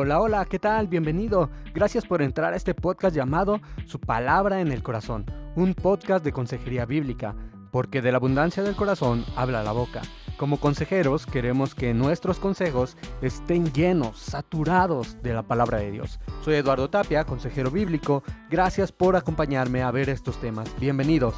Hola, hola, ¿qué tal? Bienvenido. Gracias por entrar a este podcast llamado Su Palabra en el Corazón, un podcast de consejería bíblica, porque de la abundancia del corazón habla la boca. Como consejeros queremos que nuestros consejos estén llenos, saturados de la palabra de Dios. Soy Eduardo Tapia, consejero bíblico. Gracias por acompañarme a ver estos temas. Bienvenidos.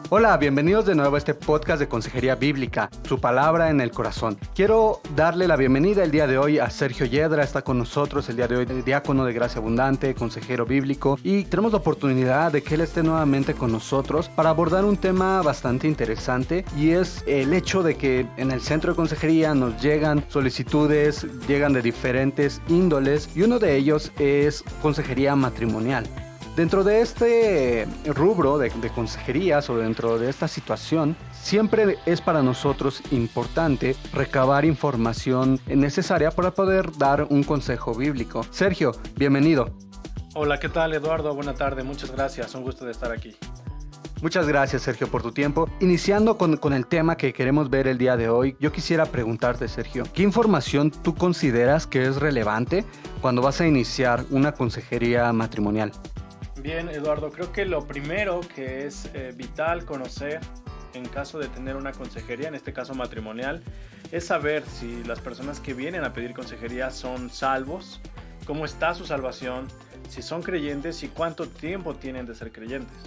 Hola, bienvenidos de nuevo a este podcast de Consejería Bíblica, Su Palabra en el Corazón. Quiero darle la bienvenida el día de hoy a Sergio Yedra, está con nosotros el día de hoy, diácono de Gracia Abundante, consejero bíblico, y tenemos la oportunidad de que él esté nuevamente con nosotros para abordar un tema bastante interesante, y es el hecho de que en el centro de consejería nos llegan solicitudes, llegan de diferentes índoles, y uno de ellos es consejería matrimonial. Dentro de este rubro de consejerías o dentro de esta situación, siempre es para nosotros importante recabar información necesaria para poder dar un consejo bíblico. Sergio, bienvenido. Hola, ¿qué tal, Eduardo? Buena tarde, muchas gracias, un gusto de estar aquí. Muchas gracias, Sergio, por tu tiempo. Iniciando con el tema que queremos ver el día de hoy, yo quisiera preguntarte, Sergio, ¿qué información tú consideras que es relevante cuando vas a iniciar una consejería matrimonial? Bien, Eduardo, creo que lo primero que es vital conocer en caso de tener una consejería, en este caso matrimonial, es saber si las personas que vienen a pedir consejería son salvos, cómo está su salvación, si son creyentes y cuánto tiempo tienen de ser creyentes.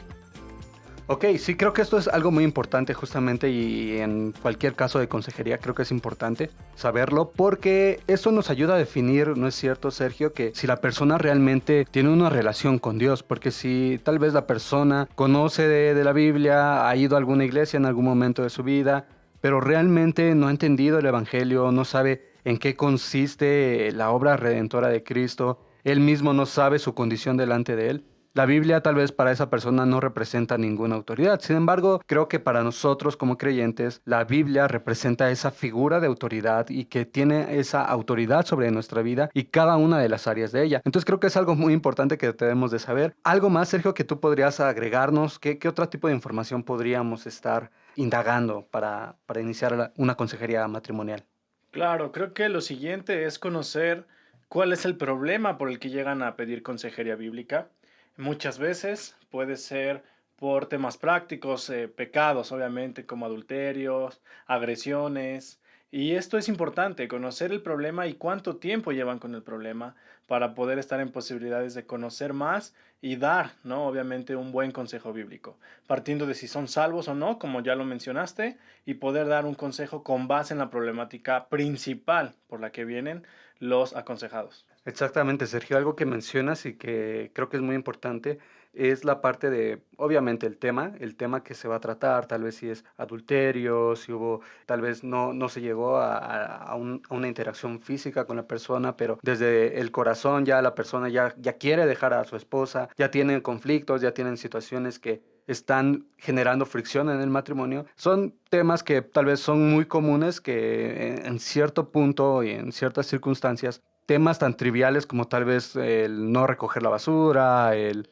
Ok, sí, creo que esto es algo muy importante justamente, y en cualquier caso de consejería creo que es importante saberlo porque eso nos ayuda a definir, ¿no es cierto, Sergio? Que si la persona realmente tiene una relación con Dios, porque si tal vez la persona conoce de la Biblia, ha ido a alguna iglesia en algún momento de su vida, pero realmente no ha entendido el Evangelio, no sabe en qué consiste la obra redentora de Cristo, él mismo no sabe su condición delante de él. La Biblia tal vez para esa persona no representa ninguna autoridad. Sin embargo, creo que para nosotros como creyentes, la Biblia representa esa figura de autoridad y que tiene esa autoridad sobre nuestra vida y cada una de las áreas de ella. Entonces creo que es algo muy importante que debemos de saber. ¿Algo más, Sergio, que tú podrías agregarnos? ¿Qué otro tipo de información podríamos estar indagando para iniciar una consejería matrimonial? Claro, creo que lo siguiente es conocer cuál es el problema por el que llegan a pedir consejería bíblica. Muchas veces puede ser por temas prácticos, pecados obviamente como adulterios, agresiones. Y esto es importante, conocer el problema y cuánto tiempo llevan con el problema para poder estar en posibilidades de conocer más y dar, ¿no? Obviamente un buen consejo bíblico, partiendo de si son salvos o no, como ya lo mencionaste, y poder dar un consejo con base en la problemática principal por la que vienen los aconsejados. Exactamente, Sergio. Algo que mencionas y que creo que es muy importante es la parte de, obviamente, el tema que se va a tratar, tal vez si es adulterio, si hubo, tal vez no se llegó a una interacción física con la persona, pero desde el corazón ya la persona ya quiere dejar a su esposa, ya tienen conflictos, ya tienen situaciones que están generando fricción en el matrimonio. Son temas que tal vez son muy comunes, que en cierto punto y en ciertas circunstancias temas tan triviales como tal vez el no recoger la basura, el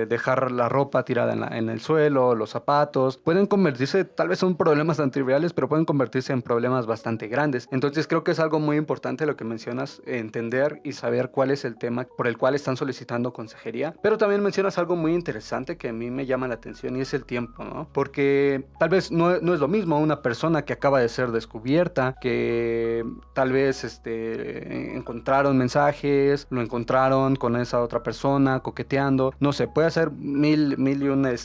dejar la ropa tirada en el suelo, los zapatos, pueden convertirse, tal vez son problemas tan triviales, pero pueden convertirse en problemas bastante grandes. Entonces creo que es algo muy importante lo que mencionas, entender y saber cuál es el tema por el cual están solicitando consejería. Pero también mencionas algo muy interesante que a mí me llama la atención, y es el tiempo, ¿no? Porque tal vez no es lo mismo una persona que acaba de ser descubierta, que tal vez encontraron mensajes, lo encontraron con esa otra persona coqueteando, no sé, puede ser mil y una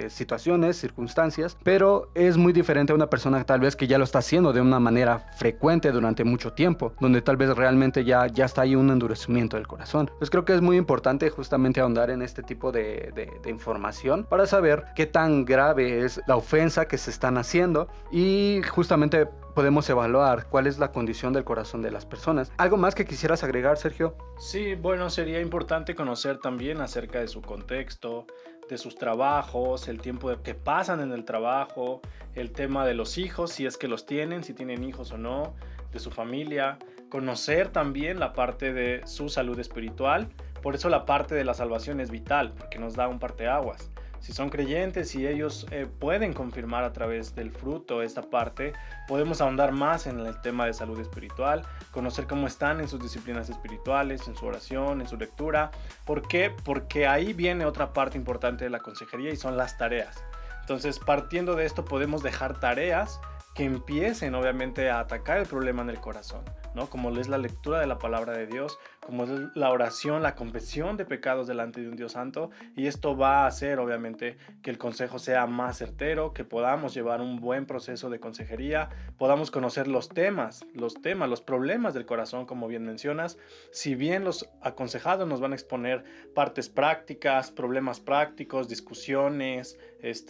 situaciones, circunstancias, pero es muy diferente a una persona tal vez que ya lo está haciendo de una manera frecuente durante mucho tiempo, donde tal vez realmente ya está ahí un endurecimiento del corazón. Pues creo que es muy importante justamente ahondar en este tipo de información para saber qué tan grave es la ofensa que se están haciendo, y justamente podemos evaluar cuál es la condición del corazón de las personas. ¿Algo más que quisieras agregar, Sergio? Sí, bueno, sería importante conocer también acerca de su contexto, de sus trabajos, el tiempo que pasan en el trabajo, el tema de los hijos, si es que los tienen, si tienen hijos o no, de su familia, conocer también la parte de su salud espiritual. Por eso la parte de la salvación es vital, porque nos da un parteaguas. Si son creyentes y ellos pueden confirmar a través del fruto esta parte, podemos ahondar más en el tema de salud espiritual, conocer cómo están en sus disciplinas espirituales, en su oración, en su lectura. ¿Por qué? Porque ahí viene otra parte importante de la consejería y son las tareas. Entonces, partiendo de esto, podemos dejar tareas que empiecen obviamente a atacar el problema en el corazón, ¿no? Como es la lectura de la palabra de Dios, como es la oración, la confesión de pecados delante de un Dios santo, y esto va a hacer obviamente que el consejo sea más certero, que podamos llevar un buen proceso de consejería, podamos conocer los temas, los problemas del corazón, como bien mencionas. Si bien los aconsejados nos van a exponer partes prácticas, problemas prácticos, discusiones,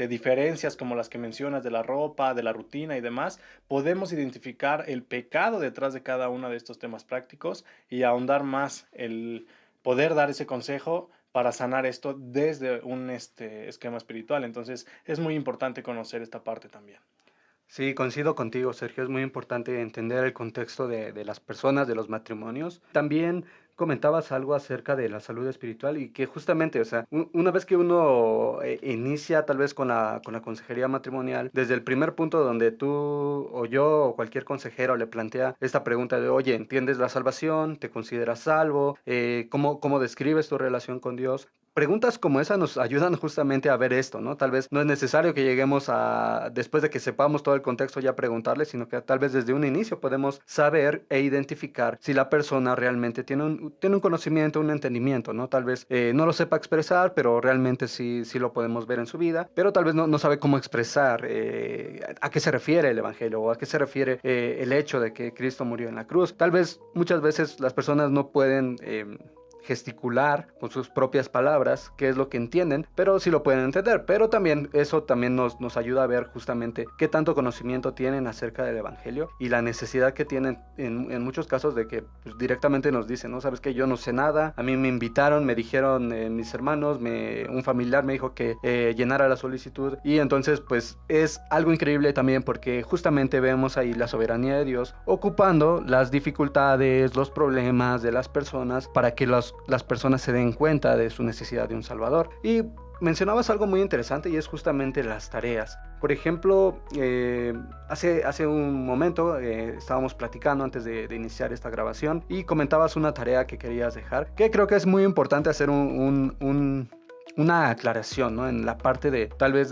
diferencias como las que mencionas de la ropa, de la rutina y demás, podemos identificar el pecado detrás de cada uno de estos temas prácticos y ahondar más el poder dar ese consejo para sanar esto desde un esquema espiritual. Entonces es muy importante conocer esta parte también. Sí, coincido contigo, Sergio. Es muy importante entender el contexto de las personas, de los matrimonios. También comentabas algo acerca de la salud espiritual y que justamente, o sea, una vez que uno inicia tal vez con la consejería matrimonial, desde el primer punto donde tú o yo o cualquier consejero le plantea esta pregunta de, oye, ¿entiendes la salvación? ¿Te consideras salvo? ¿Cómo describes tu relación con Dios? Preguntas como esa nos ayudan justamente a ver esto, ¿no? Tal vez no es necesario que lleguemos a, después de que sepamos todo el contexto, ya preguntarle, sino que tal vez desde un inicio podemos saber e identificar si la persona realmente tiene un conocimiento, un entendimiento, ¿no? Tal vez no lo sepa expresar, pero realmente sí lo podemos ver en su vida, pero tal vez no sabe cómo expresar a qué se refiere el Evangelio o a qué se refiere el hecho de que Cristo murió en la cruz. Tal vez muchas veces las personas no pueden gesticular con sus propias palabras qué es lo que entienden, pero sí lo pueden entender. Pero también eso también nos ayuda a ver justamente qué tanto conocimiento tienen acerca del Evangelio y la necesidad que tienen en muchos casos de que pues, directamente nos dicen, ¿no? Sabes que yo no sé nada, a mí me invitaron, me dijeron mis hermanos, un familiar me dijo que llenara la solicitud, y entonces pues es algo increíble también porque justamente vemos ahí la soberanía de Dios ocupando las dificultades, los problemas de las personas para que las personas se den cuenta de su necesidad de un Salvador. Y mencionabas algo muy interesante y es justamente las tareas. Por ejemplo, hace un momento estábamos platicando antes de iniciar esta grabación y comentabas una tarea que querías dejar, que creo que es muy importante hacer una aclaración, ¿no? En la parte de, tal vez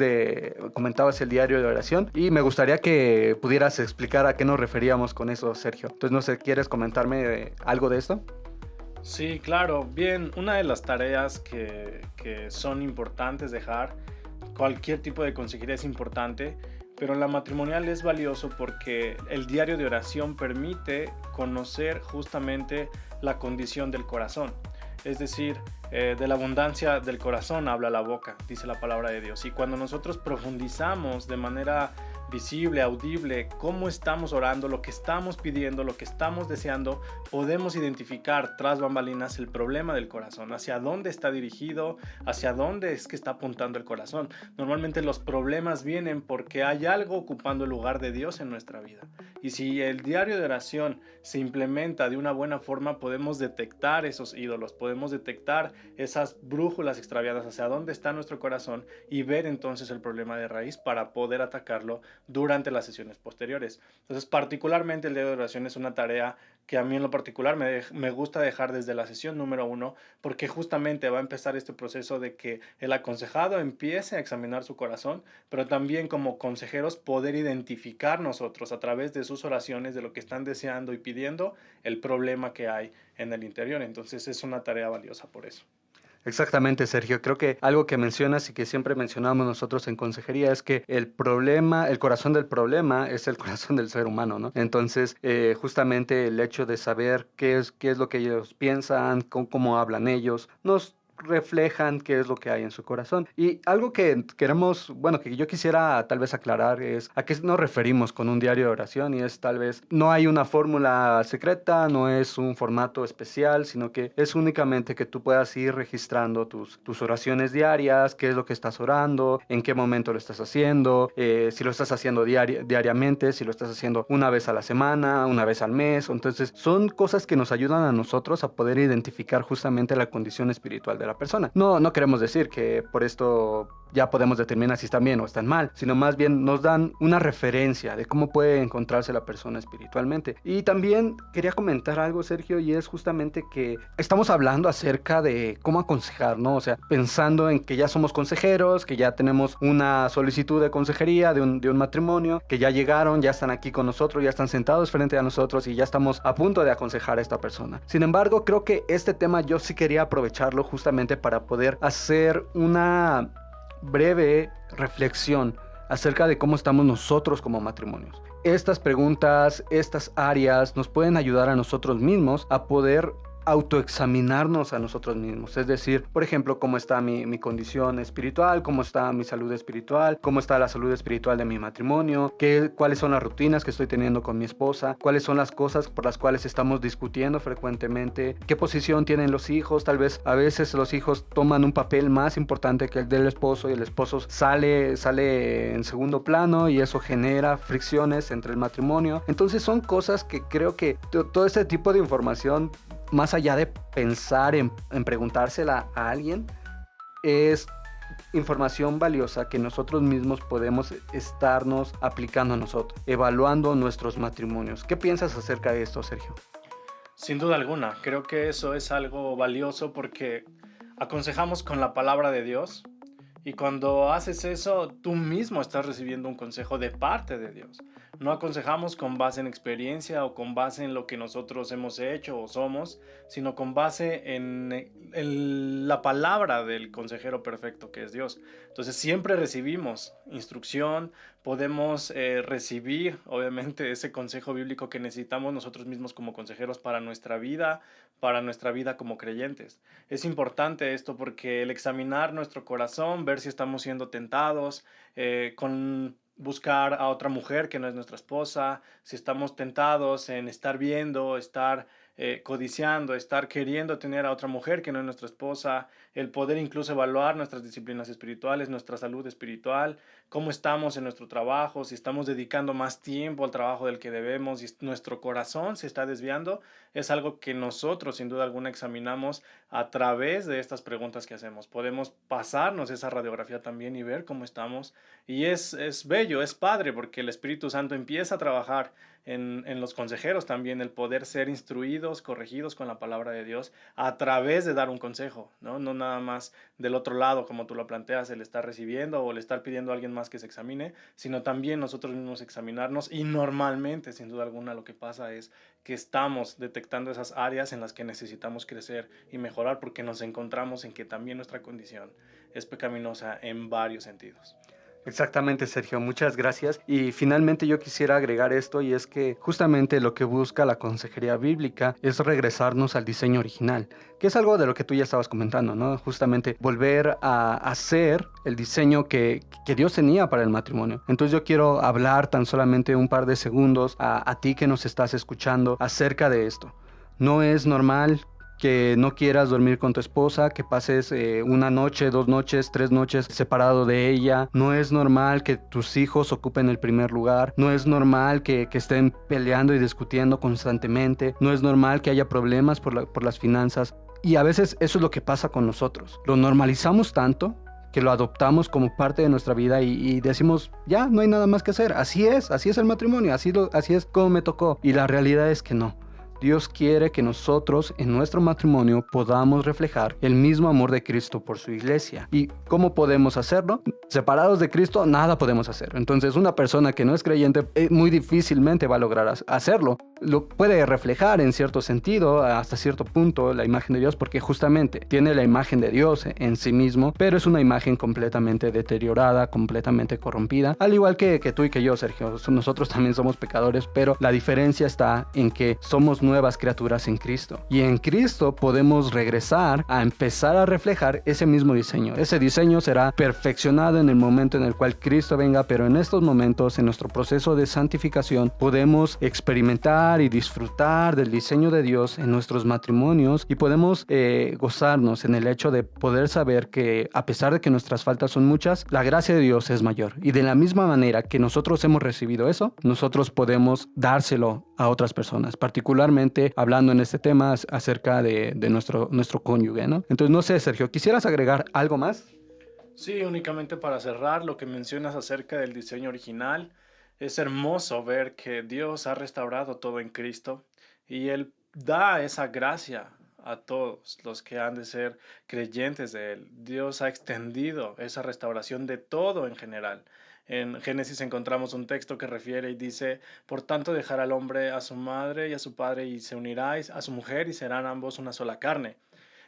comentabas el diario de oración y me gustaría que pudieras explicar a qué nos referíamos con eso, Sergio. Entonces, no sé, ¿quieres comentarme algo de esto? Sí, claro. Bien, una de las tareas que son importantes dejar, cualquier tipo de consejería es importante, pero la matrimonial es valioso porque el diario de oración permite conocer justamente la condición del corazón. Es decir, de la abundancia del corazón habla la boca, dice la palabra de Dios. Y cuando nosotros profundizamos de manera visible, audible, cómo estamos orando, lo que estamos pidiendo, lo que estamos deseando, podemos identificar tras bambalinas el problema del corazón, hacia dónde está dirigido, hacia dónde es que está apuntando el corazón. Normalmente los problemas vienen porque hay algo ocupando el lugar de Dios en nuestra vida. Y si el diario de oración se implementa de una buena forma, podemos detectar esos ídolos, podemos detectar esas brújulas extraviadas hacia dónde está nuestro corazón y ver entonces el problema de raíz para poder atacarlo durante las sesiones posteriores. Entonces, particularmente el diario de oración es una tarea que a mí en lo particular me gusta dejar desde la sesión número 1, porque justamente va a empezar este proceso de que el aconsejado empiece a examinar su corazón, pero también como consejeros poder identificar nosotros a través de sus oraciones, de lo que están deseando y pidiendo, el problema que hay en el interior. Entonces es una tarea valiosa por eso. Exactamente, Sergio. Creo que algo que mencionas y que siempre mencionamos nosotros en consejería es que el problema, el corazón del problema es el corazón del ser humano, ¿no? Entonces, justamente el hecho de saber qué es lo que ellos piensan, cómo hablan ellos, nos reflejan qué es lo que hay en su corazón. Y algo que queremos, bueno, que yo quisiera tal vez aclarar es a qué nos referimos con un diario de oración, y es tal vez no hay una fórmula secreta, no es un formato especial, sino que es únicamente que tú puedas ir registrando tus oraciones diarias, qué es lo que estás orando, en qué momento lo estás haciendo, si lo estás haciendo diariamente, si lo estás haciendo una vez a la semana, una vez al mes. Entonces son cosas que nos ayudan a nosotros a poder identificar justamente la condición espiritual de la persona. No queremos decir que por esto ya podemos determinar si están bien o están mal, sino más bien nos dan una referencia de cómo puede encontrarse la persona espiritualmente. Y también quería comentar algo, Sergio, y es justamente que estamos hablando acerca de cómo aconsejar, ¿no? O sea, pensando en que ya somos consejeros, que ya tenemos una solicitud de consejería de un matrimonio, que ya llegaron, ya están aquí con nosotros, ya están sentados frente a nosotros y ya estamos a punto de aconsejar a esta persona. Sin embargo, creo que este tema yo sí quería aprovecharlo justamente para poder hacer una breve reflexión acerca de cómo estamos nosotros como matrimonios. Estas preguntas, estas áreas nos pueden ayudar a nosotros mismos a poder autoexaminarnos a nosotros mismos, es decir, por ejemplo, cómo está mi condición espiritual, cómo está mi salud espiritual, cómo está la salud espiritual de mi matrimonio, cuáles son las rutinas que estoy teniendo con mi esposa, cuáles son las cosas por las cuales estamos discutiendo frecuentemente, qué posición tienen los hijos, tal vez a veces los hijos toman un papel más importante que el del esposo y el esposo sale en segundo plano y eso genera fricciones entre el matrimonio. Entonces son cosas que creo que todo este tipo de información, más allá de pensar en preguntársela a alguien, es información valiosa que nosotros mismos podemos estarnos aplicando a nosotros, evaluando nuestros matrimonios. ¿Qué piensas acerca de esto, Sergio? Sin duda alguna, creo que eso es algo valioso porque aconsejamos con la palabra de Dios y cuando haces eso, tú mismo estás recibiendo un consejo de parte de Dios. No aconsejamos con base en experiencia o con base en lo que nosotros hemos hecho o somos, sino con base en la palabra del consejero perfecto que es Dios. Entonces siempre recibimos instrucción, podemos recibir obviamente ese consejo bíblico que necesitamos nosotros mismos como consejeros para nuestra vida como creyentes. Es importante esto porque el examinar nuestro corazón, ver si estamos siendo tentados, con buscar a otra mujer que no es nuestra esposa, si estamos tentados en estar viendo, estar codiciando, estar queriendo tener a otra mujer que no es nuestra esposa, el poder incluso evaluar nuestras disciplinas espirituales, nuestra salud espiritual, cómo estamos en nuestro trabajo, si estamos dedicando más tiempo al trabajo del que debemos, si nuestro corazón se está desviando, es algo que nosotros sin duda alguna examinamos a través de estas preguntas que hacemos. Podemos pasarnos esa radiografía también y ver cómo estamos. Y es bello, es padre, porque el Espíritu Santo empieza a trabajar en los consejeros también, el poder ser instruidos, corregidos con la palabra de Dios a través de dar un consejo, ¿no? No nada más del otro lado, como tú lo planteas, el estar recibiendo o el estar pidiendo a alguien más que se examine, sino también nosotros mismos examinarnos y normalmente, sin duda alguna, lo que pasa es que estamos detectando esas áreas en las que necesitamos crecer y mejorar porque nos encontramos en que también nuestra condición es pecaminosa en varios sentidos. Exactamente, Sergio, muchas gracias. Y finalmente yo quisiera agregar esto, y es que justamente lo que busca la consejería bíblica es regresarnos al diseño original, que es algo de lo que tú ya estabas comentando, ¿no? Justamente volver a hacer el diseño que Dios tenía para el matrimonio. Entonces yo quiero hablar tan solamente un par de segundos a ti que nos estás escuchando acerca de esto. No es normal que no quieras dormir con tu esposa, que pases una noche, 2 noches, 3 noches separado de ella. No es normal que tus hijos ocupen el primer lugar. No es normal que estén peleando y discutiendo constantemente. No es normal que haya problemas por las finanzas. Y a veces eso es lo que pasa con nosotros. Lo normalizamos tanto que lo adoptamos como parte de nuestra vida y decimos, ya, no hay nada más que hacer. Así es el matrimonio, así es como me tocó. Y la realidad es que no. Dios quiere que nosotros en nuestro matrimonio podamos reflejar el mismo amor de Cristo por su iglesia. ¿Y cómo podemos hacerlo? Separados de Cristo, nada podemos hacer. Entonces, una persona que no es creyente muy difícilmente va a lograr hacerlo. Lo puede reflejar en cierto sentido, hasta cierto punto, la imagen de Dios, porque justamente tiene la imagen de Dios en sí mismo, pero es una imagen completamente deteriorada, completamente corrompida, al igual que tú y que yo, Sergio. Nosotros también somos pecadores, pero la diferencia está en que somos nuevas criaturas en Cristo. Y en Cristo podemos regresar a empezar a reflejar ese mismo diseño. Ese diseño será perfeccionado en el momento en el cual Cristo venga, pero en estos momentos, en nuestro proceso de santificación, podemos experimentar y disfrutar del diseño de Dios en nuestros matrimonios y podemos gozarnos en el hecho de poder saber que a pesar de que nuestras faltas son muchas, la gracia de Dios es mayor. Y de la misma manera que nosotros hemos recibido eso, nosotros podemos dárselo a otras personas, particularmente hablando en este tema acerca de nuestro cónyuge, ¿no? Entonces, no sé, Sergio, ¿quisieras agregar algo más? Sí, únicamente para cerrar, lo que mencionas acerca del diseño original, es hermoso ver que Dios ha restaurado todo en Cristo y Él da esa gracia a todos los que han de ser creyentes de Él. Dios ha extendido esa restauración de todo en general. En Génesis encontramos un texto que refiere y dice, por tanto dejará al hombre a su madre y a su padre y se unirá a su mujer y serán ambos una sola carne.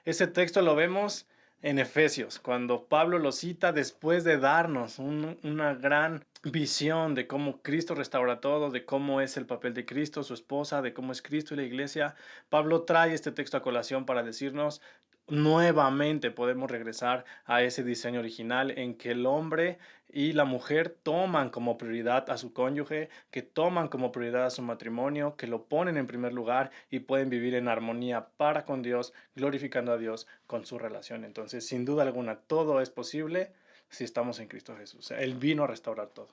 Ese texto lo vemos en Efesios, cuando Pablo lo cita después de darnos una gran visión de cómo Cristo restaura todo, de cómo es el papel de Cristo, su esposa, de cómo es Cristo y la iglesia. Pablo trae este texto a colación para decirnos nuevamente podemos regresar a ese diseño original en que el hombre y la mujer toman como prioridad a su cónyuge, que toman como prioridad a su matrimonio, que lo ponen en primer lugar y pueden vivir en armonía para con Dios, glorificando a Dios con su relación. Entonces, sin duda alguna, todo es posible si estamos en Cristo Jesús. Él vino a restaurar todo.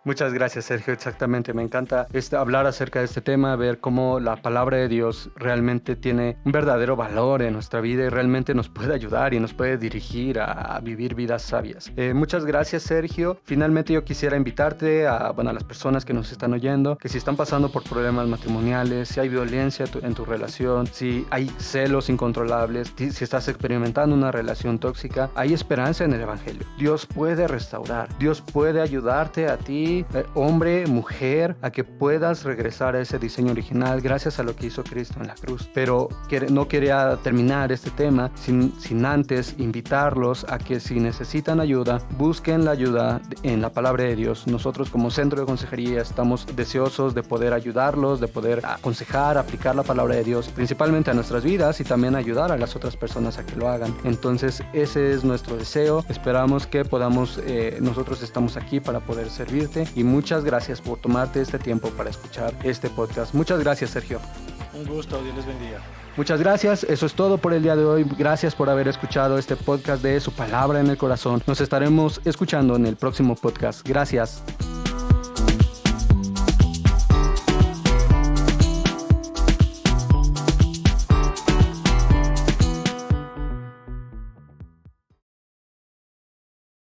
Muchas gracias, Sergio. Exactamente, me encanta hablar acerca de este tema, ver cómo la palabra de Dios realmente tiene un verdadero valor en nuestra vida y realmente nos puede ayudar y nos puede dirigir a vivir vidas sabias. Muchas gracias, Sergio. Finalmente yo quisiera invitarte a las personas que nos están oyendo, que si están pasando por problemas matrimoniales, si hay violencia en tu relación, si hay celos incontrolables, si estás experimentando una relación tóxica, hay esperanza en el Evangelio. Dios puede restaurar, Dios puede ayudarte a ti, hombre, mujer, a que puedas regresar a ese diseño original gracias a lo que hizo Cristo en la cruz. Pero no quería terminar este tema sin antes invitarlos a que si necesitan ayuda, busquen la ayuda en la palabra de Dios. Nosotros como Centro de Consejería estamos deseosos de poder ayudarlos, de poder aconsejar, aplicar la palabra de Dios, principalmente a nuestras vidas y también ayudar a las otras personas a que lo hagan. Entonces ese es nuestro deseo. Esperamos que podamos, nosotros estamos aquí para poder servirte. Y muchas gracias por tomarte este tiempo para escuchar este podcast. Muchas gracias, Sergio. Un gusto, Dios les bendiga. Muchas gracias, eso es todo por el día de hoy. Gracias por haber escuchado este podcast de Su Palabra en el Corazón. Nos estaremos escuchando en el próximo podcast. Gracias.